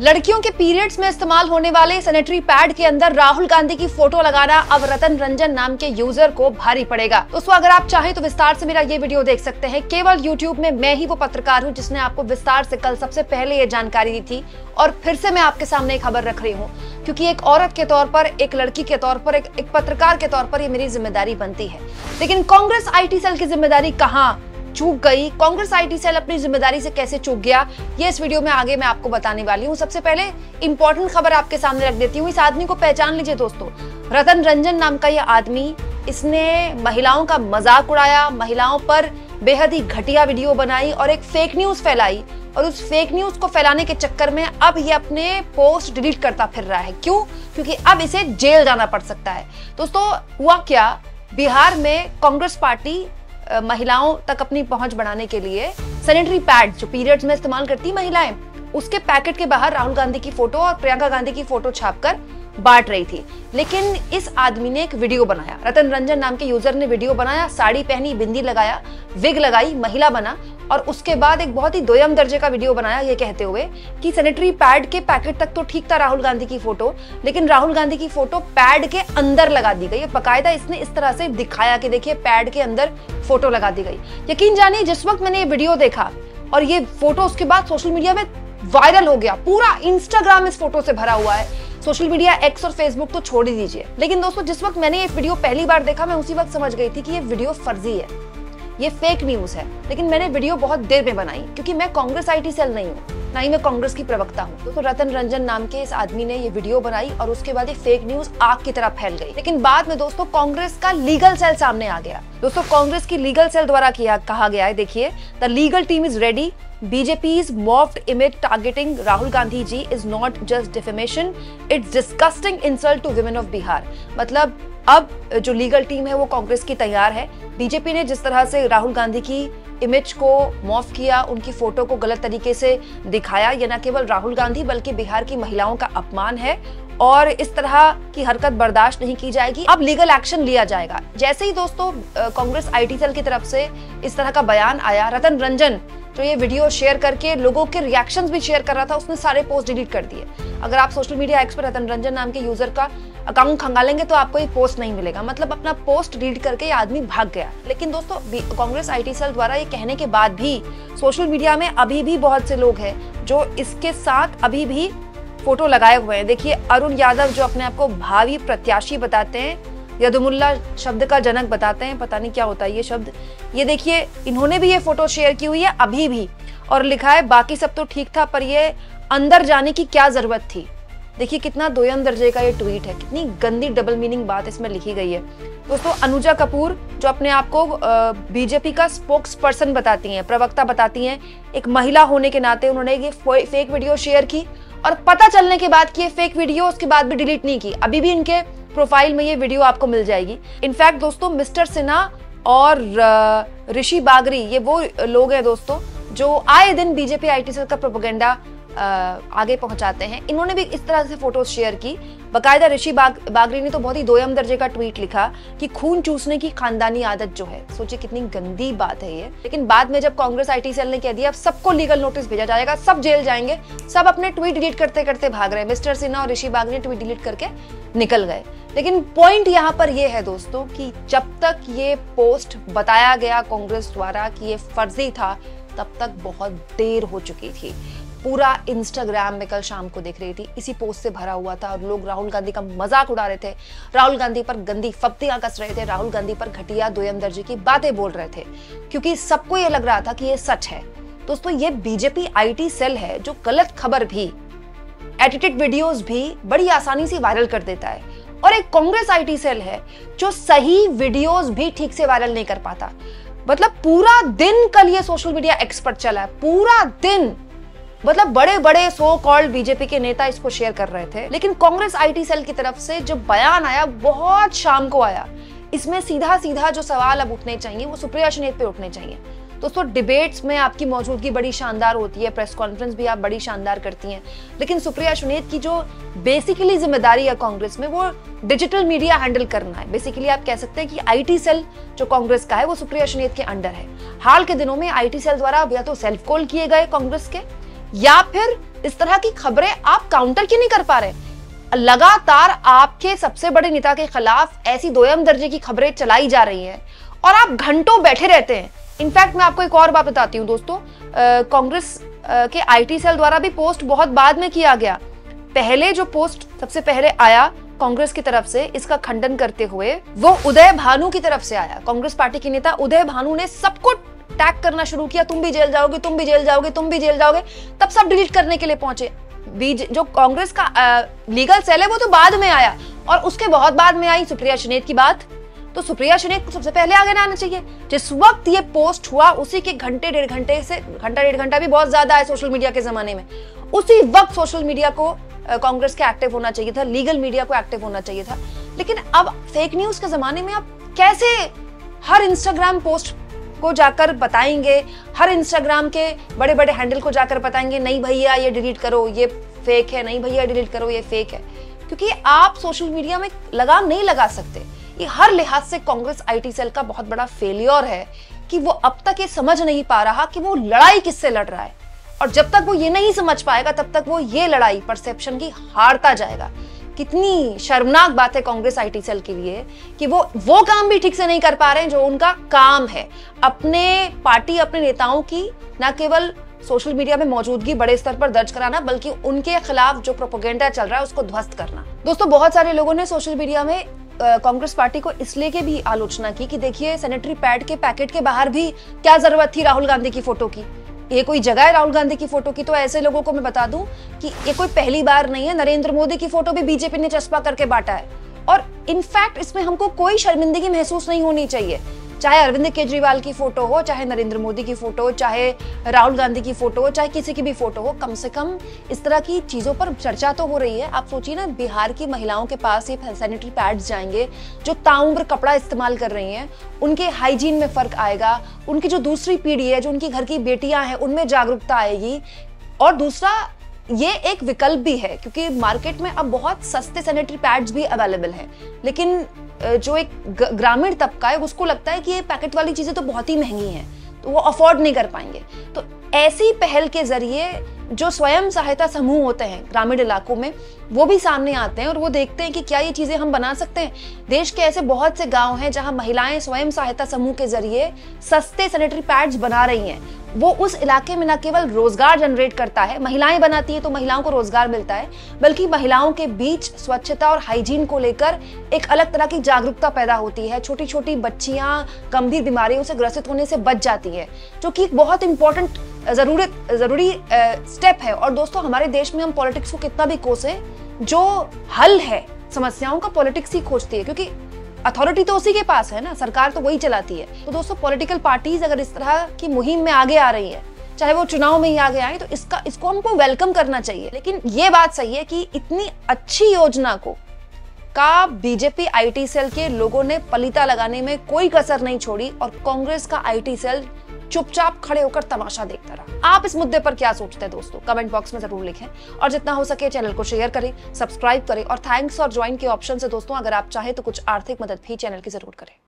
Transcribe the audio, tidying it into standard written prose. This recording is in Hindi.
लड़कियों के पीरियड्स में इस्तेमाल होने वाले सैनिटरी पैड के अंदर राहुल गांधी की फोटो लगाना अब रतन रंजन नाम के यूजर को भारी पड़ेगा। दोस्तों अगर आप चाहें तो विस्तार से मेरा ये वीडियो देख सकते हैं। केवल यूट्यूब में मैं ही वो पत्रकार हूं जिसने आपको विस्तार से कल सबसे पहले ये जानकारी दी थी और फिर से मैं आपके सामने खबर रख रही हूँ, क्योंकि एक औरत के तौर पर, एक लड़की के तौर पर, एक पत्रकार के तौर पर ये मेरी जिम्मेदारी बनती है। लेकिन कांग्रेस IT सेल की जिम्मेदारी कहाँ चूक गई, कांग्रेस IT सेल अपनी जिम्मेदारी से कैसे चूक गया, ये इस वीडियो में आगे मैं आपको बताने वाली हूँ। सबसे पहले इंपॉर्टेंट खबर आपके सामने रख देती हूँ। इस आदमी को पहचान लीजिए दोस्तों, रतन रंजन नाम का ये आदमी, इसने महिलाओं का मजाक उड़ाया, महिलाओं पर बेहद ही घटिया वीडियो बनाई और एक फेक न्यूज फैलाई, और उस फेक न्यूज को फैलाने के चक्कर में अब ये अपने पोस्ट डिलीट करता फिर रहा है। क्यों? क्योंकि अब इसे जेल जाना पड़ सकता है। दोस्तों हुआ क्या, बिहार में कांग्रेस पार्टी महिलाओं तक अपनी पहुंच बढ़ाने के लिए सैनिटरी पैड जो पीरियड्स में इस्तेमाल करती महिलाएं, उसके पैकेट के बाहर राहुल गांधी की फोटो और प्रियंका गांधी की फोटो छापकर बांट रही थी। लेकिन इस आदमी ने एक वीडियो बनाया, रतन रंजन नाम के यूजर ने वीडियो बनाया, साड़ी पहनी, बिंदी लगाया, विग लगाई, महिला बना और उसके बाद एक बहुत ही दोयम दर्जे का वीडियो बनाया ये कहते हुए कि सैनिटरी पैड के पैकेट तक तो ठीक था राहुल गांधी की फोटो, लेकिन राहुल गांधी की फोटो पैड के अंदर लगा दी गई। बाकायदा इसने इस तरह से दिखाया कि देखिए पैड के अंदर फोटो लगा दी गई। यकीन जानिए जिस वक्त मैंने ये वीडियो देखा और ये फोटो उसके बाद सोशल मीडिया में वायरल हो गया, पूरा इंस्टाग्राम इस फोटो से भरा हुआ है, सोशल मीडिया X और फेसबुक तो छोड़ ही दीजिए। लेकिन दोस्तों जिस वक्त मैंने ये वीडियो पहली बार देखा मैं उसी वक्त समझ गई थी कि ये वीडियो फर्जी है, ये फेक न्यूज है। लेकिन मैंने वीडियो बहुत देर में बनाई क्योंकि मैं कांग्रेस IT सेल नहीं हूँ, ना ही मैं कांग्रेस की प्रवक्ता हूँ। तो रतन रंजन नाम के इस आदमी ने ये वीडियो बनाई और उसके बाद ये फेक न्यूज आग की तरह फैल गई। लेकिन बाद में दोस्तों कांग्रेस का लीगल सेल सामने आ गया। दोस्तों कांग्रेस की लीगल सेल द्वारा कहा गया है, देखिए, the legal team is ready, BJP's morphed image targeting Rahul Gandhi ji is not just defamation, it's disgusting insult to women of Bihar। मतलब अब जो लीगल टीम है वो कांग्रेस की तैयार है। बीजेपी ने जिस तरह से राहुल गांधी की इमेज को मॉर्फ किया, उनकी फोटो को गलत तरीके से दिखाया, ये न केवल राहुल गांधी बल्कि बिहार की महिलाओं का अपमान है और इस तरह की हरकत बर्दाश्त नहीं की जाएगी। अब लीगल एक्शन लिया जाएगा। जैसे ही दोस्तों कांग्रेस IT सेल की तरफ से इस तरह का बयान आया, रतन रंजन जो ये वीडियो शेयर करके लोगों के रिएक्शंस भी शेयर कर रहा था, उसने सारे पोस्ट डिलीट कर दिए। अगर आप सोशल मीडिया X पर रतन रंजन नाम के यूजर का अकाउंट खंगालेंगे तो आपको ये पोस्ट नहीं मिलेगा। मतलब अपना पोस्ट डिलीट करके ये आदमी भाग गया। लेकिन दोस्तों कांग्रेस IT सेल द्वारा ये कहने के बाद भी सोशल मीडिया में अभी भी बहुत से लोग हैं जो इसके साथ अभी भी फोटो लगाए हुए हैं। देखिए अरुण यादव जो अपने आप को भावी प्रत्याशी बताते हैं, यदुमुल्ला शब्द का जनक बताते हैं, पता नहीं क्या होता है ये शब्द, ये देखिए इन्होंने भी ये फोटो शेयर की हुई है अभी भी और लिखा है बाकी सब तो ठीक था पर ये अंदर जाने की क्या जरूरत थी। देखिए कितना दोयम दर्जे का ये ट्वीट है, कितनी गंदी डबल मीनिंग बात इसमें लिखी गई है। दोस्तों अनुजा कपूर जो अपने आप को बीजेपी का स्पोक्स पर्सन बताती हैं, प्रवक्ता बताती हैं, एक महिला होने के नाते उन्होंने ये फेक वीडियो शेयर की और पता चलने के बाद कि ये फेक वीडियो उसके बाद भी डिलीट नहीं की। अभी भी इनके प्रोफाइल में ये वीडियो आपको मिल जाएगी। इनफैक्ट दोस्तों मिस्टर सिन्हा और ऋषि बागरी ये वो लोग हैं दोस्तों जो आए दिन बीजेपी IT सेल का प्रोपेगेंडा आगे पहुंचाते हैं। इन्होंने भी इस तरह से फोटोज शेयर की। बाकायदा ऋषि बागरी ने तो बहुत ही दोयम दर्जे का ट्वीट लिखा कि खून चूसने की खानदानी आदत जो है, सोचिए कितनी गंदी बात है ये। लेकिन बाद में जब कांग्रेस IT सेल ने कह दिया अब सबको लीगल नोटिस भेजा जाएगा, सब जेल जाएंगे, सब अपने ट्वीट डिलीट करते करते भाग रहे हैं। मिस्टर सिन्हा और ऋषि बागरी ट्वीट डिलीट करके निकल गए। लेकिन पॉइंट यहाँ पर यह है दोस्तों कि जब तक ये पोस्ट बताया गया कांग्रेस द्वारा कि ये फर्जी था, तब तक बहुत देर हो चुकी थी। पूरा इंस्टाग्राम में कल शाम को देख रही थी, इसी पोस्ट से भरा हुआ था और लोग राहुल गांधी का मजाक उड़ा रहे थे, राहुल गांधी पर गंदी फप्तियां कस रहे थे, राहुल गांधी पर घटिया दोयम दर्जे की बातें बोल रहे थे, क्योंकि सबको ये लग रहा था कि ये सच है। दोस्तों ये बीजेपी IT सेल है जो गलत खबर भी, एडिटेड वीडियोस भी बड़ी आसानी से वायरल कर देता है, और एक कांग्रेस IT सेल है जो सही वीडियोस भी ठीक से वायरल नहीं कर पाता। मतलब पूरा दिन कल ये सोशल मीडिया X पर चला है, पूरा दिन, मतलब बड़े बड़े सो कॉल्ड बीजेपी के नेता इसको शेयर कर रहे थे। लेकिन कांग्रेस IT सेल की तरफ से जो बयान आया बहुत शाम को आया, इसमें सीधा सीधा जो सवाल अब उठने चाहिए वो सुप्रिया सुनीत पे उठने चाहिए। दोस्तों डिबेट्स में आपकी मौजूदगी बड़ी शानदार होती है, प्रेस कॉन्फ्रेंस भी आप बड़ी शानदार करती हैं, लेकिन सुप्रिया सुनीत की जो बेसिकली जिम्मेदारी है कांग्रेस में वो डिजिटल मीडिया हैंडल करना है। बेसिकली आप कह सकते हैं कि IT सेल जो कांग्रेस का है वो सुप्रिया सुनीत के अंडर है। हाल के दिनों में IT सेल द्वारा या तो सेल्फ कॉल किए गए कांग्रेस के, या फिर इस तरह की खबरें आप काउंटर क्यों नहीं कर पा रहे? लगातार आपके सबसे बड़े नेता के खिलाफ ऐसी दोयम दर्जे की खबरें चलाई जा रही हैं और आप घंटों बैठे रहते हैं। इनफैक्ट मैं आपको एक और बात बताती हूँ दोस्तों, कांग्रेस के आईटी सेल द्वारा भी पोस्ट बहुत बाद में किया गया। पहले जो पोस्ट सबसे पहले आया कांग्रेस की तरफ से इसका खंडन करते हुए, वो उदय भानु की तरफ से आया। कांग्रेस पार्टी के नेता उदय भानु ने सबको टैग करना शुरू किया, तुम भी जेल जाओगे, तुम भी जेल जाओगे, तुम भी जेल जाओगे। तब सब डिलीट करने के लिए पहुंचे। जो कांग्रेस का लीगल सेल है वो तो बाद में आया, और उसके बहुत बाद में आई सुप्रिया सुनेत की बात। तो सुप्रिया सुनेत को सबसे पहले आगे आना चाहिए। जिस वक्त ये पोस्ट हुआ उसी के घंटे डेढ़ घंटे से, घंटा डेढ़ घंटा भी बहुत ज्यादा है सोशल मीडिया के जमाने में, उसी वक्त सोशल मीडिया को कांग्रेस के एक्टिव होना चाहिए था, लीगल मीडिया को एक्टिव होना चाहिए था। लेकिन अब फेक न्यूज के जमाने में आप कैसे हर इंस्टाग्राम पोस्ट को जाकर बताएंगे, हर इंस्टाग्राम के बड़े बड़े हैंडल को जाकर बताएंगे नहीं भैया ये डिलीट करो ये फेक है, नहीं भैया डिलीट करो ये फेक है? क्योंकि आप सोशल मीडिया में लगाम नहीं लगा सकते। ये हर लिहाज से कांग्रेस आईटी सेल का बहुत बड़ा फेलियर है कि वो अब तक ये समझ नहीं पा रहा कि वो लड़ाई किससे लड़ रहा है, और जब तक वो ये नहीं समझ पाएगा तब तक वो ये लड़ाई परसेप्शन की हारता जाएगा। कितनी शर्मनाक बात है कांग्रेस आईटी सेल के लिए कि वो काम भी ठीक से नहीं कर पा रहे हैं जो उनका काम है, अपने पार्टी अपने नेताओं की न केवल सोशल मीडिया में मौजूदगी बड़े स्तर पर दर्ज कराना, बल्कि उनके खिलाफ जो प्रोपेगेंडा चल रहा है उसको ध्वस्त करना। दोस्तों, बहुत सारे लोगों ने सोशल मीडिया में कांग्रेस पार्टी को इसलिए के भी आलोचना की कि देखिए सैनिटरी पैड के पैकेट के बाहर भी क्या जरूरत थी राहुल गांधी की फोटो की, ये कोई जगह है राहुल गांधी की फोटो की? तो ऐसे लोगों को मैं बता दूं कि ये कोई पहली बार नहीं है, नरेंद्र मोदी की फोटो भी बीजेपी ने चस्पा करके बांटा है। और इनफैक्ट इसमें हमको कोई शर्मिंदगी महसूस नहीं होनी चाहिए, चाहे अरविंद केजरीवाल की फोटो हो, चाहे नरेंद्र मोदी की फोटो हो, चाहे राहुल गांधी की फोटो हो, चाहे किसी की भी फोटो हो, कम से कम इस तरह की चीजों पर चर्चा तो हो रही है। आप सोचिए ना, बिहार की महिलाओं के पास ये सैनिटरी पैड्स जाएंगे जो ताउम्र कपड़ा इस्तेमाल कर रही हैं, उनके हाइजीन में फर्क आएगा, उनकी जो दूसरी पीढ़ी है, जो उनकी घर की बेटियां हैं, उनमें जागरूकता आएगी। और दूसरा, ये एक विकल्प भी है क्योंकि मार्केट में अब बहुत सस्ते सैनिटरी पैड्स भी अवेलेबल हैं, लेकिन जो एक ग्रामीण तबका है उसको लगता है कि ये पैकेट वाली चीजें तो बहुत ही महंगी हैं, तो वो अफोर्ड नहीं कर पाएंगे। तो ऐसी पहल के जरिए जो स्वयं सहायता समूह होते हैं ग्रामीण इलाकों में, वो भी सामने आते हैं और वो देखते हैं कि क्या ये चीजें हम बना सकते हैं। देश के ऐसे बहुत से गांव हैं जहां महिलाएं स्वयं सहायता समूह के जरिए सस्ते सैनिटरी पैड्स बना रही हैं। वो उस इलाके में न केवल रोजगार जनरेट करता है, महिलाएं बनाती हैं तो महिलाओं को रोजगार मिलता है, बल्कि महिलाओं के बीच स्वच्छता और हाइजीन को लेकर एक अलग तरह की जागरूकता पैदा होती है। छोटी छोटी बच्चियां गंभीर बीमारियों से ग्रसित होने से बच जाती है, जो कि एक बहुत इंपॉर्टेंट जरूरी स्टेप है। और दोस्तों, हमारे देश में हम पॉलिटिक्स को कितना भी कोसे, जो हल है समस्याओं का पॉलिटिक्स ही खोजती है, क्योंकि अथॉरिटी तो उसी के पास है ना, सरकार तो वही चलाती है। तो दोस्तों, पॉलिटिकल पार्टीज अगर इस तरह की मुहिम में आगे आ रही है, चाहे वो चुनाव में ही आगे आए, तो इसको हमको वेलकम करना चाहिए। लेकिन ये बात सही है कि इतनी अच्छी योजना का बीजेपी आईटी सेल के लोगों ने पलीता लगाने में कोई कसर नहीं छोड़ी और कांग्रेस का आईटी सेल चुपचाप खड़े होकर तमाशा देखता रहा। आप इस मुद्दे पर क्या सोचते हैं दोस्तों? कमेंट बॉक्स में जरूर लिखें और जितना हो सके चैनल को शेयर करें, सब्सक्राइब करें और थैंक्स और ज्वाइन के ऑप्शन से दोस्तों अगर आप चाहें तो कुछ आर्थिक मदद भी चैनल की जरूर करें।